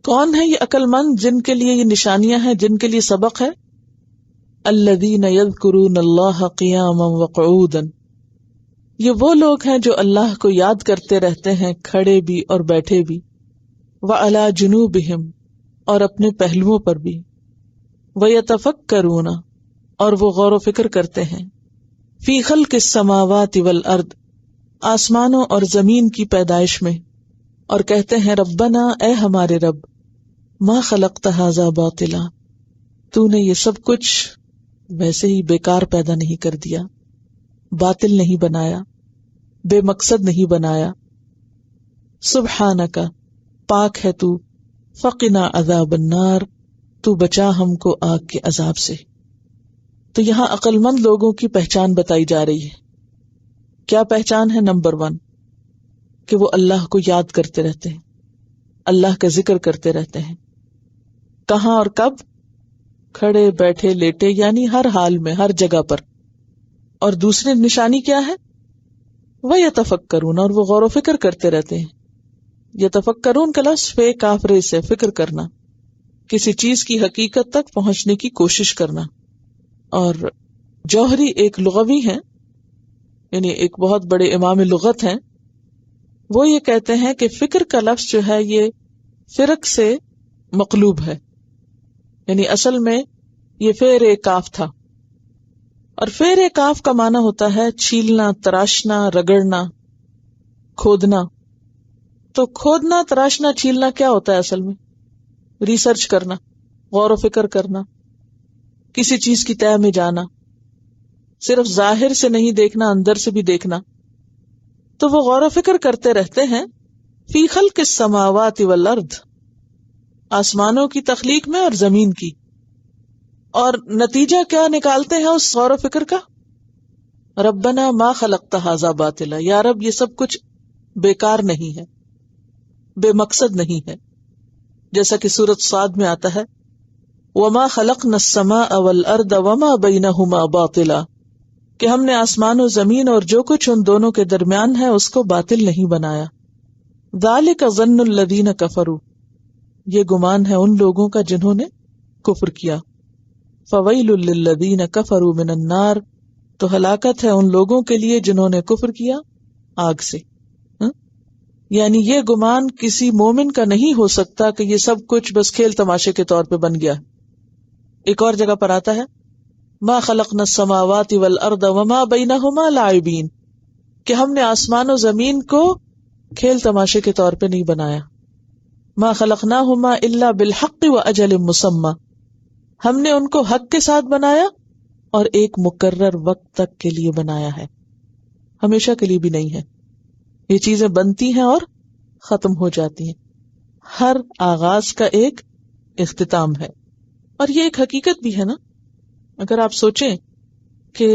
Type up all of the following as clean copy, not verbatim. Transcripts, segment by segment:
کون ہے یہ عقل مند جن کے لیے یہ نشانیاں ہیں، جن کے لیے سبق ہے؟ الذین یذکرون اللہ قیاما وقعودا، یہ وہ لوگ ہیں جو اللہ کو یاد کرتے رہتے ہیں کھڑے بھی اور بیٹھے بھی، وعلی جنوبہم، اور اپنے پہلوؤں پر بھی، ویتفکرون، اور وہ غور و فکر کرتے ہیں، فی خلق السماوات والارض، آسمانوں اور زمین کی پیدائش میں، اور کہتے ہیں ربنا، اے ہمارے رب، ما خلقت ھذا باطلا، تو نے یہ سب کچھ ویسے ہی بیکار پیدا نہیں کر دیا، باطل نہیں بنایا، بے مقصد نہیں بنایا، سبحانک، پاک ہے تو، فقنا عذاب النار، تو بچا ہم کو آگ کے عذاب سے۔ تو یہاں عقل مند لوگوں کی پہچان بتائی جا رہی ہے۔ کیا پہچان ہے؟ نمبر 1 کہ وہ اللہ کو یاد کرتے رہتے ہیں، اللہ کا ذکر کرتے رہتے ہیں، کہاں اور کب؟ کھڑے بیٹھے لیٹے، یعنی ہر حال میں، ہر جگہ پر۔ اور دوسری نشانی کیا ہے؟ وَيَتَفَكَّرُونَ، اور وہ غور و فکر کرتے رہتے ہیں۔ یتفکرون کا لفظ فے کاف رے سے، فکر کرنا، کسی چیز کی حقیقت تک پہنچنے کی کوشش کرنا۔ اور جوہری ایک لغوی ہیں، یعنی ایک بہت بڑے امام لغت ہیں، وہ یہ کہتے ہیں کہ فکر کا لفظ جو ہے یہ فرق سے مقلوب ہے، یعنی اصل میں یہ فعل کاف تھا، اور فعل کاف کا معنی ہوتا ہے چھیلنا، تراشنا، رگڑنا، کھودنا۔ تو کھودنا، تراشنا، چھیلنا کیا ہوتا ہے اصل میں؟ ریسرچ کرنا، غور و فکر کرنا، کسی چیز کی تہہ میں جانا، صرف ظاہر سے نہیں دیکھنا، اندر سے بھی دیکھنا۔ تو وہ غور و فکر کرتے رہتے ہیں فی خلق السماوات والارض، آسمانوں کی تخلیق میں اور زمین کی۔ اور نتیجہ کیا نکالتے ہیں اس غور و فکر کا؟ ربنا ما خلقت ھذا باطلا، یا رب یہ سب کچھ بیکار نہیں ہے، بے مقصد نہیں ہے، جیسا کہ سورۃ صاد میں آتا ہے وما خلقنا السماء والارض وما بینہما باطلا، کہ ہم نے آسمان و زمین اور جو کچھ ان دونوں کے درمیان ہے اس کو باطل نہیں بنایا۔ ذالک ظن الذین کفروا، یہ گمان ہے ان لوگوں کا جنہوں نے کفر کیا۔ فویل للذین کفروا من النار، تو ہلاکت ہے ان لوگوں کے لیے جنہوں نے کفر کیا آگ سے۔ یعنی یہ گمان کسی مومن کا نہیں ہو سکتا کہ یہ سب کچھ بس کھیل تماشے کے طور پہ بن گیا۔ ایک اور جگہ پر آتا ہے ما خلقنا السماوات والارض وما بینہما لاعبین، کہ ہم نے آسمان و زمین کو کھیل تماشے کے طور پہ نہیں بنایا۔ ما خلقناہما الا بالحق واجل مسمی، ہم نے ان کو حق کے ساتھ بنایا اور ایک مقرر وقت تک کے لیے بنایا ہے، ہمیشہ کے لیے بھی نہیں ہے۔ یہ چیزیں بنتی ہیں اور ختم ہو جاتی ہیں، ہر آغاز کا ایک اختتام ہے۔ اور یہ ایک حقیقت بھی ہے نا، اگر آپ سوچیں کہ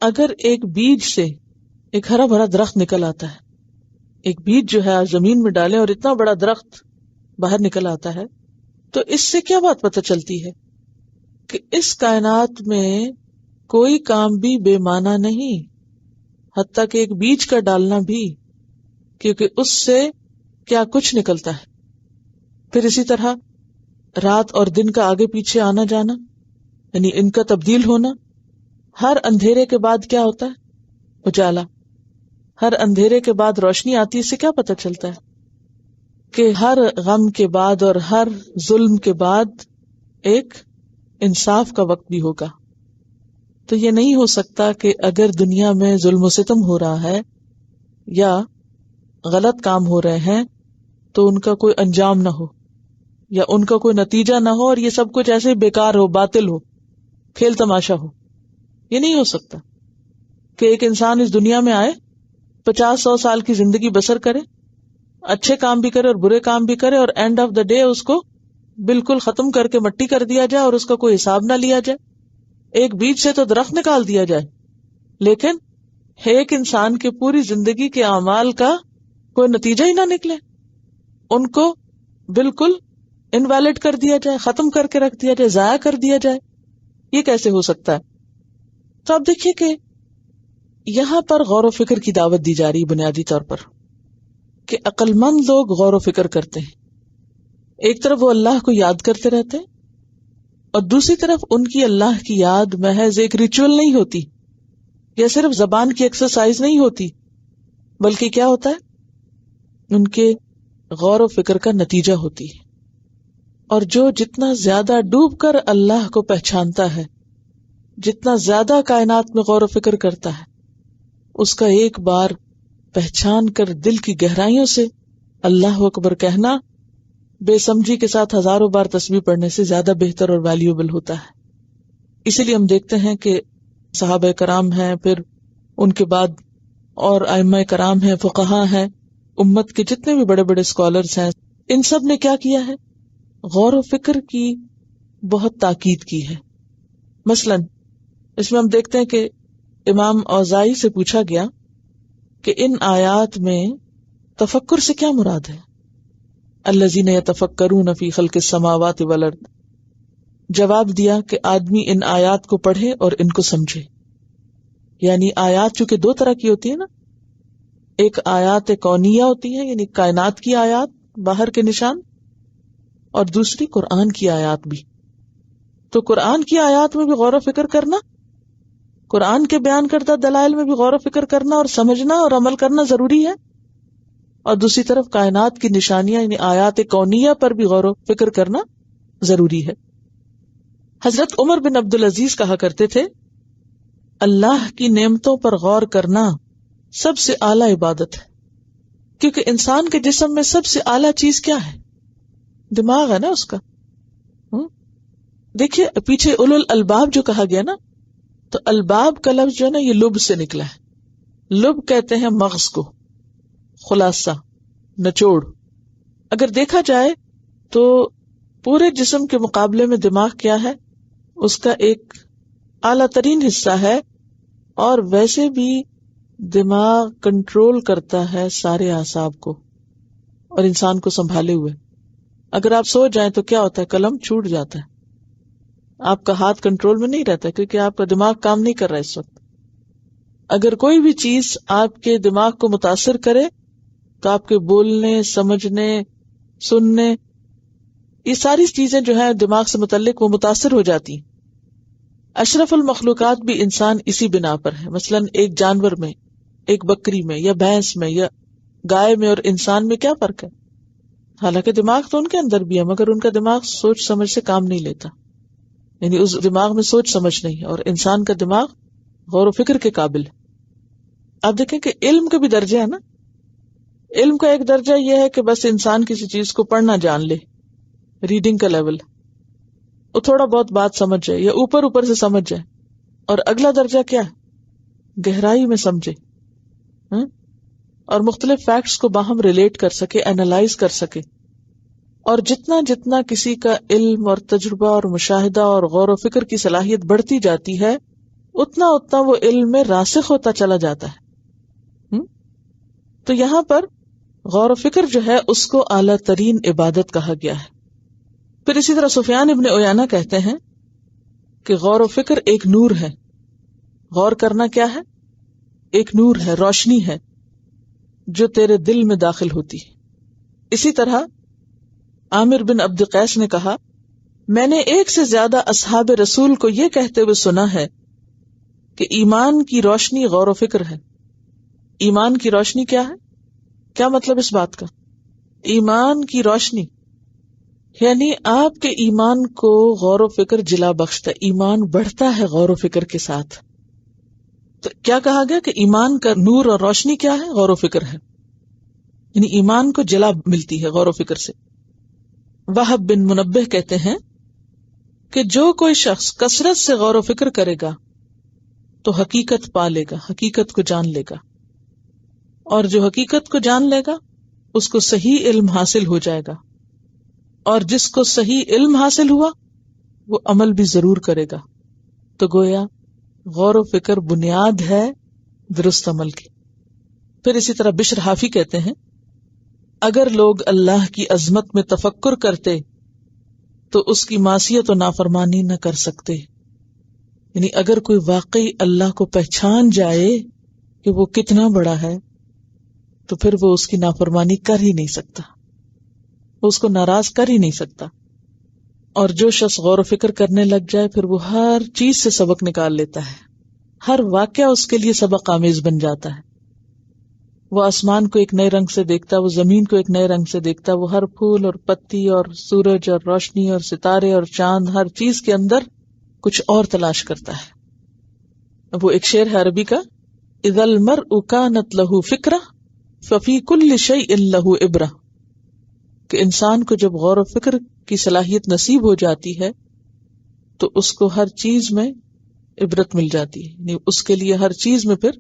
اگر ایک بیج سے ایک ہرا بھرا درخت نکل آتا ہے، ایک بیج جو ہے زمین میں ڈالیں اور اتنا بڑا درخت باہر نکل آتا ہے، تو اس سے کیا بات پتہ چلتی ہے کہ اس کائنات میں کوئی کام بھی بے معنی نہیں، حتیٰ کہ ایک بیج کا ڈالنا بھی، کیونکہ اس سے کیا کچھ نکلتا ہے۔ پھر اسی طرح رات اور دن کا آگے پیچھے آنا جانا، یعنی ان کا تبدیل ہونا۔ ہر اندھیرے کے بعد کیا ہوتا ہے؟ اجالا۔ ہر اندھیرے کے بعد روشنی آتی ہے، اس سے کیا پتہ چلتا ہے کہ ہر غم کے بعد اور ہر ظلم کے بعد ایک انصاف کا وقت بھی ہوگا۔ تو یہ نہیں ہو سکتا کہ اگر دنیا میں ظلم و ستم ہو رہا ہے یا غلط کام ہو رہے ہیں تو ان کا کوئی انجام نہ ہو یا ان کا کوئی نتیجہ نہ ہو، اور یہ سب کچھ ایسے بیکار ہو، باطل ہو، کھیل تماشا ہو۔ یہ نہیں ہو سکتا کہ ایک انسان اس دنیا میں آئے، 50-100 سال کی زندگی بسر کرے، اچھے کام بھی کرے اور برے کام بھی کرے، اور اینڈ آف دا ڈے اس کو بالکل ختم کر کے مٹی کر دیا جائے اور اس کا کوئی حساب نہ لیا جائے۔ ایک بیج سے تو درخت نکال دیا جائے، لیکن ایک انسان کی پوری زندگی کے اعمال کا کوئی نتیجہ ہی نہ نکلے، ان کو بالکل انویلڈ کر دیا جائے، ختم کر کے رکھ دیا جائے، ضائع کر دیا جائے۔ یہ کیسے ہو سکتا ہے؟ تو آپ دیکھیے کہ یہاں پر غور و فکر کی دعوت دی جا رہی بنیادی طور پر، کہ عقل مند لوگ غور و فکر کرتے ہیں، ایک طرف وہ اللہ کو یاد کرتے رہتے ہیں اور دوسری طرف ان کی اللہ کی یاد محض ایک ریچول نہیں ہوتی یا صرف زبان کی ایکسرسائز نہیں ہوتی، بلکہ کیا ہوتا ہے، ان کے غور و فکر کا نتیجہ ہوتی ہے۔ اور جو جتنا زیادہ ڈوب کر اللہ کو پہچانتا ہے، جتنا زیادہ کائنات میں غور و فکر کرتا ہے، اس کا ایک بار پہچان کر دل کی گہرائیوں سے اللہ اکبر کہنا بے سمجھی کے ساتھ ہزاروں بار تسبیح پڑھنے سے زیادہ بہتر اور ویلیوبل ہوتا ہے۔ اسی لیے ہم دیکھتے ہیں کہ صحابہ کرام ہیں، پھر ان کے بعد اور ائمہ کرام ہیں، فقہا ہیں، امت کے جتنے بھی بڑے بڑے اسکالرز ہیں، ان سب نے کیا کیا ہے، غور و فکر کی بہت تاکید کی ہے۔ مثلا اس میں ہم دیکھتے ہیں کہ امام اوزاعی سے پوچھا گیا کہ ان آیات میں تفکر سے کیا مراد ہے، الذین یتفکرون فی خلق السماوات والارض۔ جواب دیا کہ آدمی ان آیات کو پڑھے اور ان کو سمجھے۔ یعنی آیات چونکہ دو طرح کی ہوتی ہے نا، ایک آیات کونیہ ہوتی ہیں یعنی کائنات کی آیات، باہر کے نشان، اور دوسری قرآن کی آیات بھی۔ تو قرآن کی آیات میں بھی غور و فکر کرنا، قرآن کے بیان کردہ دلائل میں بھی غور و فکر کرنا اور سمجھنا اور عمل کرنا ضروری ہے، اور دوسری طرف کائنات کی نشانیاں یعنی آیات کونیہ پر بھی غور و فکر کرنا ضروری ہے۔ حضرت عمر بن عبدالعزیز کہا کرتے تھے، اللہ کی نعمتوں پر غور کرنا سب سے اعلیٰ عبادت ہے، کیونکہ انسان کے جسم میں سب سے اعلیٰ چیز کیا ہے، دماغ ہے نا اس کا۔ دیکھیے پیچھے اولو الالباب جو کہا گیا نا، تو الباب کا لفظ جو ہے نا یہ لب سے نکلا ہے۔ لب کہتے ہیں مغز کو، خلاصہ، نچوڑ۔ اگر دیکھا جائے تو پورے جسم کے مقابلے میں دماغ کیا ہے، اس کا ایک اعلیٰ ترین حصہ ہے، اور ویسے بھی دماغ کنٹرول کرتا ہے سارے اعصاب کو اور انسان کو سنبھالے ہوئے۔ اگر آپ سو جائیں تو کیا ہوتا ہے، قلم چھوٹ جاتا ہے، آپ کا ہاتھ کنٹرول میں نہیں رہتا کیونکہ آپ کا دماغ کام نہیں کر رہا اس وقت۔ اگر کوئی بھی چیز آپ کے دماغ کو متاثر کرے تو آپ کے بولنے، سمجھنے، سننے، یہ ساری چیزیں جو ہیں دماغ سے متعلق وہ متاثر ہو جاتی ہیں۔ اشرف المخلوقات بھی انسان اسی بنا پر ہے۔ مثلا ایک جانور میں، ایک بکری میں یا بھینس میں یا گائے میں اور انسان میں کیا فرق ہے؟ حالانکہ دماغ تو ان کے اندر بھی ہے، مگر ان کا دماغ سوچ سمجھ سے کام نہیں لیتا، یعنی اس دماغ میں سوچ سمجھ نہیں ہے، اور انسان کا دماغ غور و فکر کے قابل ہے۔ آپ دیکھیں کہ علم کے بھی درجے ہیں نا، علم کا ایک درجہ یہ ہے کہ بس انسان کسی چیز کو پڑھنا جان لے، ریڈنگ کا لیول، وہ تھوڑا بہت بات سمجھ جائے یا اوپر اوپر سے سمجھ جائے، اور اگلا درجہ کیا ہے، گہرائی میں سمجھے، اور مختلف فیکٹس کو باہم ریلیٹ کر سکے، اینالائز کر سکے۔ اور جتنا جتنا کسی کا علم اور تجربہ اور مشاہدہ اور غور و فکر کی صلاحیت بڑھتی جاتی ہے، اتنا اتنا وہ علم میں راسخ ہوتا چلا جاتا ہے۔ تو یہاں پر غور و فکر جو ہے اس کو اعلیٰ ترین عبادت کہا گیا ہے۔ پھر اسی طرح سفیان ابن عیینہ کہتے ہیں کہ غور و فکر ایک نور ہے۔ غور کرنا کیا ہے؟ ایک نور ہے، روشنی ہے جو تیرے دل میں داخل ہوتی ہے۔ اسی طرح عامر بن عبد قیس نے کہا، میں نے ایک سے زیادہ اصحاب رسول کو یہ کہتے ہوئے سنا ہے کہ ایمان کی روشنی غور و فکر ہے۔ ایمان کی روشنی کیا ہے؟ کیا مطلب اس بات کا؟ ایمان کی روشنی یعنی آپ کے ایمان کو غور و فکر جلا بخشتا ہے، ایمان بڑھتا ہے غور و فکر کے ساتھ۔ تو کیا کہا گیا کہ ایمان کا نور اور روشنی کیا ہے؟ غور و فکر ہے، یعنی ایمان کو جلا ملتی ہے غور و فکر سے۔ وہب بن منبہ کہتے ہیں کہ جو کوئی شخص کثرت سے غور و فکر کرے گا تو حقیقت پا لے گا، حقیقت کو جان لے گا، اور جو حقیقت کو جان لے گا اس کو صحیح علم حاصل ہو جائے گا، اور جس کو صحیح علم حاصل ہوا وہ عمل بھی ضرور کرے گا۔ تو گویا غور و فکر بنیاد ہے درست عمل کی۔ پھر اسی طرح بشر حافی کہتے ہیں، اگر لوگ اللہ کی عظمت میں تفکر کرتے تو اس کی معصیت و نافرمانی نہ کر سکتے۔ یعنی اگر کوئی واقعی اللہ کو پہچان جائے کہ وہ کتنا بڑا ہے تو پھر وہ اس کی نافرمانی کر ہی نہیں سکتا۔ وہ اس کو ناراض کر ہی نہیں سکتا. اور جو شخص غور و فکر کرنے لگ جائے پھر وہ ہر چیز سے سبق نکال لیتا ہے، ہر واقعہ اس کے لیے سبق آمیز بن جاتا ہے. وہ آسمان کو ایک نئے رنگ سے دیکھتا، وہ زمین کو ایک نئے رنگ سے دیکھتا، وہ ہر پھول اور پتی اور سورج اور روشنی اور ستارے اور چاند، ہر چیز کے اندر کچھ اور تلاش کرتا ہے. وہ ایک شعر ہے عربی کا، اذا المرء كانت له فکرہ ففی کل شیء له عبرہ، کہ انسان کو جب غور و فکر کی صلاحیت نصیب ہو جاتی ہے تو اس کو ہر چیز میں عبرت مل جاتی ہے، یعنی اس کے لیے ہر چیز میں پھر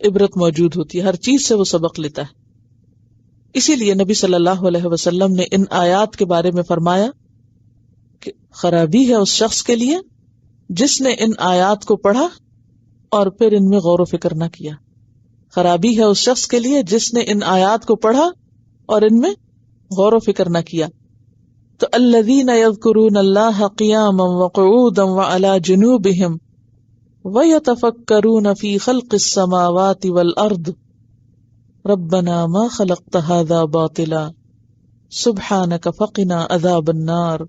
عبرت موجود ہوتی ہے، ہر چیز سے وہ سبق لیتا ہے. اسی لیے نبی صلی اللہ علیہ وسلم نے ان آیات کے بارے میں فرمایا کہ خرابی ہے اس شخص کے لیے جس نے ان آیات کو پڑھا اور پھر ان میں غور و فکر نہ کیا. خرابی ہے اس شخص کے لیے جس نے ان آیات کو پڑھا اور ان میں غور و فکر نہ کیا. تو الذین یذکرون اللہ قیاما وقعودا وعلی جنوبہم وَيَتَفَكَّرُونَ فِي خَلْقِ السَّمَاوَاتِ وَالْأَرْضِ رَبَّنَا مَا خَلَقْتَ هَذَا بَاطِلًا سُبْحَانَكَ فَقِنَا عَذَابَ النَّارِ